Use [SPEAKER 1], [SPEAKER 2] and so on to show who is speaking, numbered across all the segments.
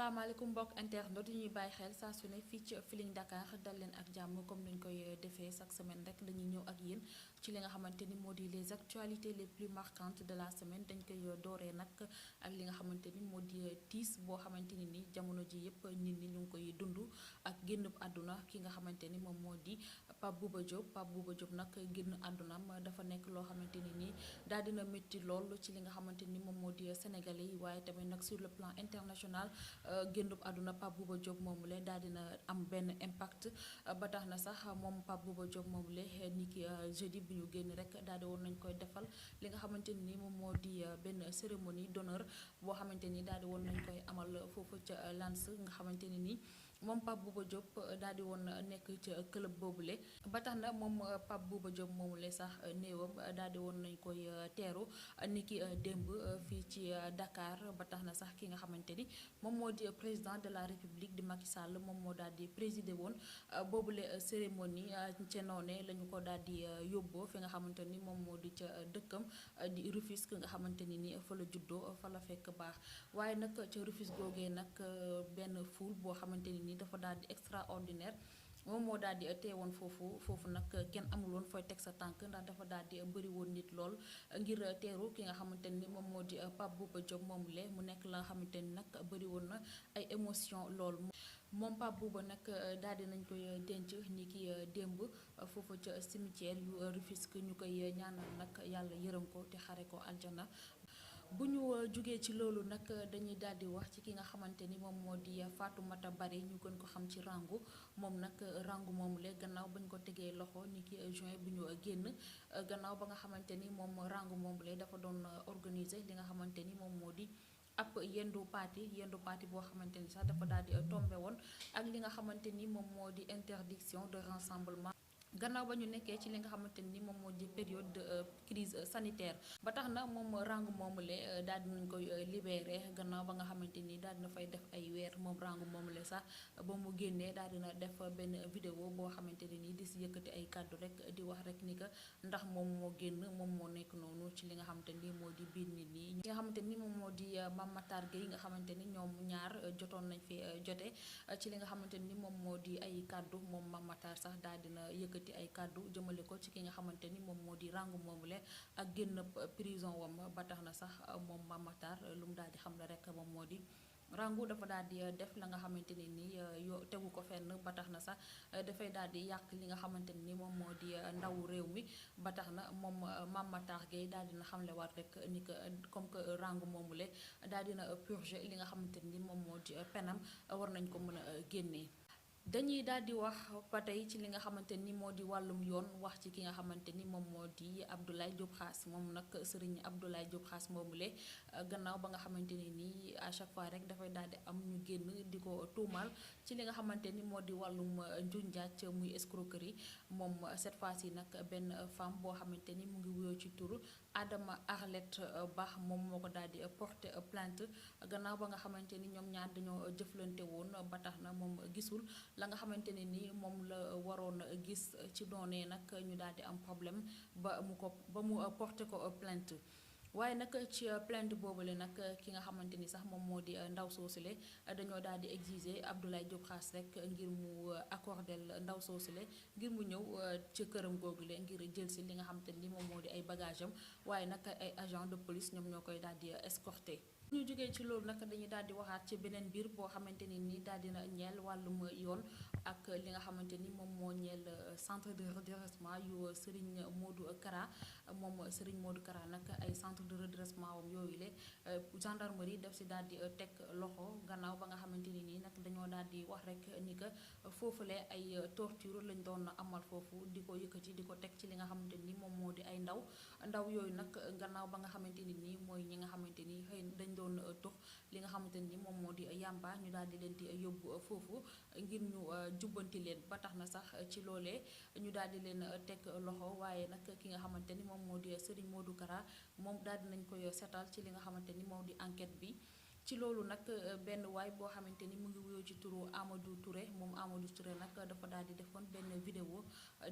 [SPEAKER 1] asalaamaaleykum mbokk internet yi ñuy bàyyi xel saa su ne fii ci Feeling Dakar dal leen ak jàmm comme ni ñu koy defee chaque semaine rek dañuy ñëw ak yéen ci li nga xamante ni moo di les actualités les plus marquantes de la semaine dañ koy dooree nag ak li nga xamante ni moo di tiis boo xamante ni jamono ji yëpp nit ñi ñu ngi koy dund ak génn àdduna ki nga xamante ni moom moo di Pape Bouba Diop nag génn àddunaam dafa nekk loo xamante ni daal dina métti lool ci li nga xamante ni moom moo di sénégalais yi waaye tamit nag sur le plan international. Génnub àdduna Pape Bouba Diop moomule daal dina am benn impact ba tax na sax moom Pape Bouba Diop moomule ni ki jeudi bi ñu génn rek daal di woon nañ koy defal li nga xamante ni moom moo di benn cérémonie d'honneur boo xamante ni daal di woon nañ koy amal foofu ca Lens nga xamante ne ni moom Pape Bouba Diop daal di woon nekk ca club boobule ba tax na moom Pape Bouba Diop moomule sax néewam daal di woon nañ koy teeru ni ki démb fii ci Dakar ba tax na sax ki nga xamante ni moom moo di président de la république di Macky Sall moom moo daal di présider woon boobule cérémonie ca noone la ñu ko daal di yóbboo fi nga xamante ni moom moo di ca dëkkam di Rufisque nga xamante ni fa la juddoo fa la fekk baax waaye nag ca Rufisque googee nag benn foule boo xamante ni dafa daal di extraordinaire moom moo daal di teewoon foofu nag kenn amul woon fooy teg sa tànk ndax dafa daal di bëri woon nit lool ngir teeru ki nga xamante ni moom moo di Pape Bouba Diop moomule mu nekk la nga xamante ni nag bëri woon na ay émotion lool. moom Pape Bouba nag daal di nañ koy denc ni ki démb foofu ca cimetière yu Rufisque ñu koy ñaanal nag yàlla yërëm ko te xare ko aljana. bu ñu jugee ci loolu nag dañuy daal di wax ci ki nga xamante ni moom moo di Fatoumata Bari ñu gën ko xam ci Rangou moom nag Rangou moomule gannaaw ba ñu ko tegee loxo ni ki juin bu ñu génn gannaaw ba nga xamante ni moom Rangou moomule dafa doon organiser li nga xamante ni moom moo di ab yendu parti boo xamante ni sax dafa daal di tombé woon ak li nga xamante ni moom moo di interdiction de rassemblement. gannaaw ba ñu nekkee ci li nga xamante ni moom moo di période de crise sanitaire ba tax na moom Rangou moomule daal di nañ koy libéré gannaaw ba nga xamante ni daal dina fay def ay weer moom Rangou moomule sax ba mu génnee daal dina def benn vidéo boo xamante ne ni di si yëkkati ay kàddu rek di wax rek ni que ndax moom moo génn moom moo nekk noonu ci li nga xamante ni moo di biir nit ñi. nga xamante ni moom moo di Mame Matar Gueye nga xamante ni ñoom ñaar jotoon nañ fi jote ci li nga xamante ni moom moo di ay kàddu moom Mame Matar sax daal dina yëkkati ay kàddu jëmale ko ci ki nga xamante ni moom moo di Rangou moomule ak génn prison wam ba tax na sax moom Mame Matar lu mu daal di xam la rek moom moo di Rangou dafa daal di def la nga xamante ne ni yo tegu ko fenn ba tax na sax dafay daal di yàq li nga xamante ne ni moom moo di ndawu réew mi ba tax na moom Mame Matar Gueye daal dina xamlewaat rek ni que comme que Rangou moomule daal dina purger li nga xamante ni moom moo di penam war nañ ko mën a génnee. dañuy daal di wax ba tey ci li nga xamante ni moo di wàllum yoon wax ci ki nga xamante ni moom moo di Abdoulaye Diop Khass moom nag Serigne Abdoulaye Diop Khass moomule gannaaw ba nga xamante ni nii à chaque fois rek dafay daal di am ñu génn di ko tuumaal ci li nga xamante ni moo di wàllum njuuj njaaj muy escroquerie moom cette fois ci nag benn femme boo xamante ni mu ngi wuyoo ci turu Adama Arlette Ba moom moo ko daal di porter plainte gannaaw ba nga xamante ni ñoom ñaar dañoo jëflante woon ba tax na moom gisul la nga xamante ne ni moom la waroon gis ci doonee nag ñu daal di am problème ba mu porté ko plainte waaye nag ci plainte boobule nag ki nga xamante ni sax moom moo di ndaw soosule dañoo daal di exiger Abdoulaye Diop Khass rek ngir mu accordel ndaw soosule ngir mu ñëw ci këram googule ngir jël si li nga xamante ni moom moo di ay bagage am waaye nag ay agent de police ñoom ñoo koy daal di escorter. ñu jógee ci loolu nag dañuy daal di waxaat ci beneen mbir boo xamante ni nii daal dina ñeel wàllum yoon ak li nga xamante ni moom moo ñeel centre de redressement yu Serigne Modou Kara moom Serigne Modou Kara nag ay centre de redressement wam yooyu le gendarmerie def si daal di teg loxo gannaaw ba nga xamante ni nii nag dañoo daal di wax rek ni que foofule ay torture lañ doon amal foofu di ko yëkkati di ko teg ci li nga xamante ni moom moo di ay ndaw yooyu nag gannaaw ba nga xamante ni nii mooy ñi nga xamante ni xëy dañ doon tux li nga xamante ni moom moo di yàmba ñu daal di leen di yóbbu foofu ngir ñu jubbanti leen ba tax na sax ci loolee ñu daal di leen teg loxo waaye nag ki nga xamante ni moom moo di Serigne Modou Kara moom daal di nañ koy setal ci li nga xamante ni moom di enquête bi ci loolu nag benn waay boo xamante ni mu ngi wuyoo ci turu Amadou Touré moom Amadou Touré nag dafa daal di defoon benn vidéo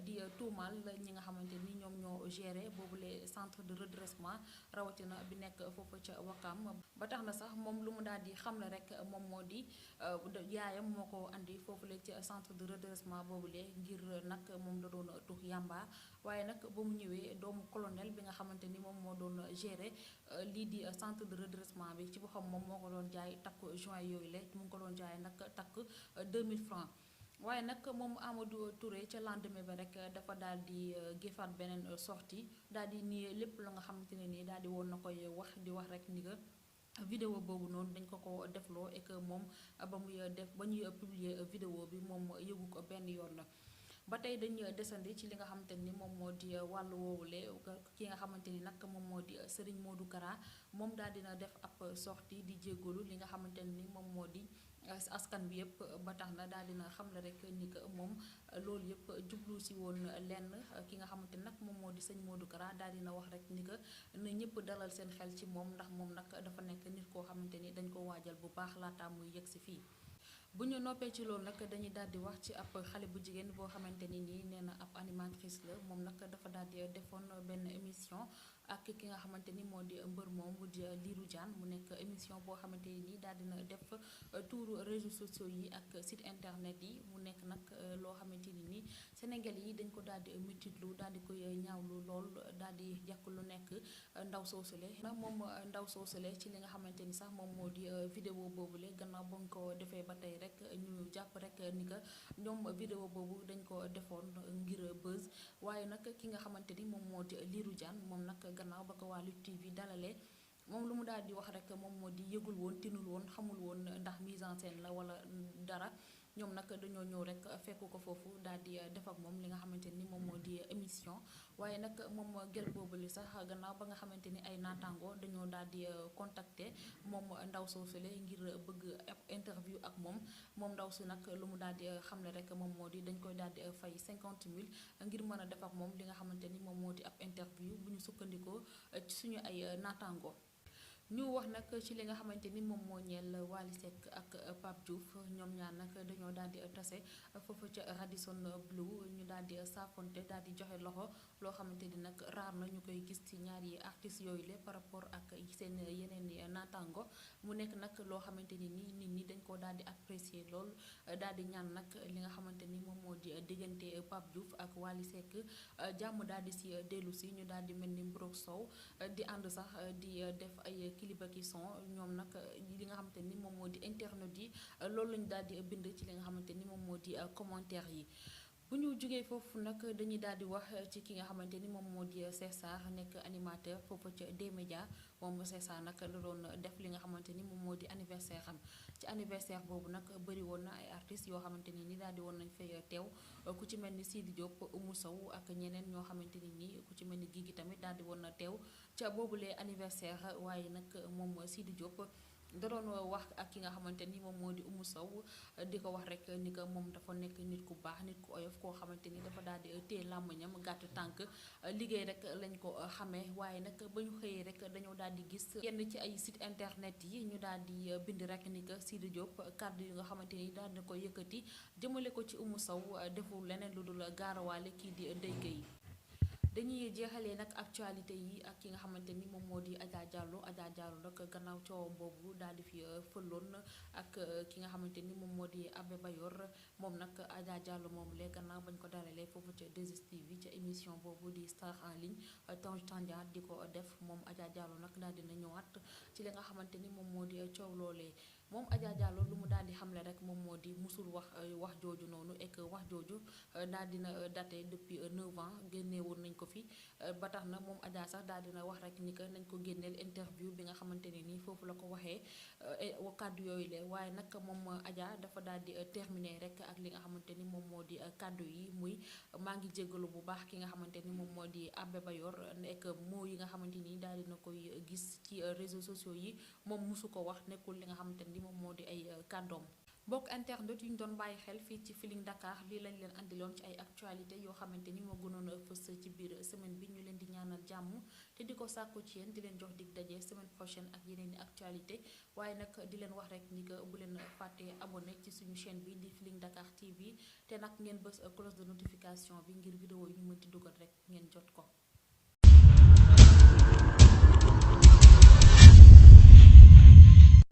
[SPEAKER 1] di tuumaal ñi nga xamante ni ñoom ñoo géré boobule centre de redressement rawatina bi nekk foofu ca Wakam ba tax na sax moom lu mu daal di xam ne rek moom moo di yaayam moo ko andi foofule ci centre de redressement boobule ngir nag moom da doon tux yàmba waaye nag ba mu ñëwee doomu colonel bi nga xamante ni moom moo doon géré lii di centre de redressement bi ci boppam moom moo ko doon jaay takk juin yooyu la mu ngi ko doon jaay nag takk 2000 francs waaye nag moom Amadou Touré ca lendemain ba rek dafa daal di géfaat beneen sortie daal di nii lépp la nga xamante ne nii daal di woon na koy wax di wax rek ni nga vidéo boobu noonu dañ ko defloo et que moom ba muy def ba ñuy publier vidéo bi moom yëgu ko benn yoon la ba tey dañu desandi ci li nga xamante ni moom moo di wàllu woowule ki nga xamante ni nag moom moo di Serigne Modou Kara moom daal dina def ab sortie di jéggalu li nga xamante ni moom moo di askan bi yëpp ba tax na daal dina xam la rek ni que moom loolu yëpp jublu si woon lenn ki nga xamante ni nag moom moo di sëñ Modou Kara daal dina wax rek ni que na ñëpp dalal seen xel ci moom ndax moom nag dafa nekk nit koo xamante ni dañ ko waajal bu baax laata muy yegg si fii. bu ñu noppee ci loolu nag dañuy daal di wax ci ab xale bu jigéen boo xamante ni nii nee na ab animatrice la moom nag dafa daal di defoon benn émission ak ki nga xamante ni moo di mbër moom mu di Lirou Diane mu nekk émission boo xamante ni nii daal dina def tuuru réseaux sociaux yi ak site internet yi mu nekk nag loo xamante ni nii Sénégal yi dañ ko daal di métitlu daal di koy ñaawlu lool daal di jàkk lu nekk ndaw soosule moom ndaw soosule ci li nga xamante ni sax moom moo di vidéo boobule gannaaw ba nga ko defee ba tey rek ñu jàpp rek ni que ñoom vidéo boobu dañ ko defoon ngir buzz waaye nag ki nga xamante ni moom moo di Lirou Diane moom nag gannaaw ba ko waa Lutte TV dalalee moom lu mu daal di wax rek moom moo di yëgul woon tinul woon xamul woon ndax mise en scène la wala dara ñoom nag dañoo ñëw rek fekk ko foofu daal di def ak moom li nga xamante ni moom moo di émission waaye nag moom gel boobu li sax gannaaw ba nga xamante ni ay naataango dañoo daal di contacter moom ndaw soosule ngir bëgg ab interview ak moom ndaw si nag lu mu daal di xamle rek moom moo di dañ koy daal di fay 50 000 ngir mën a def ak moom li nga xamante ni moom moo di ab interview bu ñu sukkandikoo ci suñu ay naataango. ñu wax nag ci li nga xamante ni moom moo ñeel Wally Seck ak Pape Diouf ñoom ñaar nag dañoo daal di tase foofu ca Radisson Blu ñu daal di saafonte daal di joxe loxo loo xamante ni nag raar na ñu koy gis ci ñaari artistes yooyu la par rapport ak seen yeneen i naataango mu nekk nag loo xamante ni nit ñi dañ koo daal di apprécier lool daal di ñaan nag li nga xamante ni moom moo di diggante Pape Diouf ak Wally Seck jàmm daal di si dellu si ñu daal di mel ni mburoog soow di ànd sax di def ay clip ak son ñoom nag li nga xamante ni moom moo di internet yi loolu lañu daal di bind ci li nga xamante ni moom moo di commentaire yi. bu ñu jógee foofu nag dañuy daal di wax ci ki nga xamante ni moom moo di Cheikh Sarr nekk animateur foofu ca D-Média moom Cheikh Sarr nag la doon def li nga xamante ni moom moo di anniversaire am ci anniversaire boobu nag bëri woon na ay artistes yoo xamante ni daal di woon nañ fay teew ku ci mel ni Sidi Diop Oumou Sow ak ñeneen ñoo xamante ni nii ku ci mel ni Guigui tamit daal di woon na teew ca boobulee anniversaire waaye nag moom Sidi Diop da doon wax ak ki nga xamante ni moom moo di Oumou Sow di ko wax rek ni que moom dafa nekk nit ku baax nit ku oyof koo xamante ni dafa daal di téye làmmiñam gàtt tànk liggéey rek lañ ko xamee waaye nag ba ñu xëyee rek dañoo daal di gis yenn ci ay site internet yi ñu daal di bind rek ni que Sidi Diop kàddu yi nga xamante ni daal di ko yëkkati jëmale ko ci Oumou Sow deful leneen lu dul gaarawaale kii di Ndeye Gueye. dañuy jeexalee nag actualité yi ak ki nga xamante ni moom moo di Adja Diallo nag gannaaw coowam boobu daal di fi fëloon ak ki nga xamante ni moom moo di Abbé Bayor moom nag Adja Diallo moom lee gannaaw bañ ko dalalee foofu ca 2STV ca émission boobu di Star en ligne Tange Tandian di ko def moom Adja Diallo nag daal dina ñëwaat ci li nga xamante ni moom moo di coow loolee moom Adja Diallo lu mu daal di xamle rek moom moo di musul wax jooju noonu et que wax jooju daal dina daté depuis 9 ans génne woon nañ ko fi ba tax na moom Adja sax daal dina wax rek ni que nañ ko génneel interview bi nga xamante ne nii foofu la ko waxee kàddu yooyu la waaye nag moom Adja dafa daal di terminer rek ak li nga xamante ni moom moo di kàddu yi muy maa ngi jéggalu bu baax ki nga xamante ni moom moo di Abbé Bayor nekk moo yi nga xamante ni daal dina koy gis ci réseaux sociaux yi moom musu ko wax nekkul li nga xamante ni moom moo di ay kàddoom. bokk internet yu ñu doon bàyyi xel fii ci Feeling Dakar lii lañ leen andiloon ci ay actualité yoo xamante ni moo gënoon a fës ci biir semaine bi ñu leen di ñaanal jàmm te di ko sàkku ci yéen di leen jox dig daje semaine prochaine ak yeneen i actualité waaye nag di leen wax rek ni que bu leen fàttee abonné ci suñu chaîne bi di Feeling Dakar TV te nag ngeen bës cloche de notification bi ngir vidéo yi ñu mën di dugal rek ngeen jot ko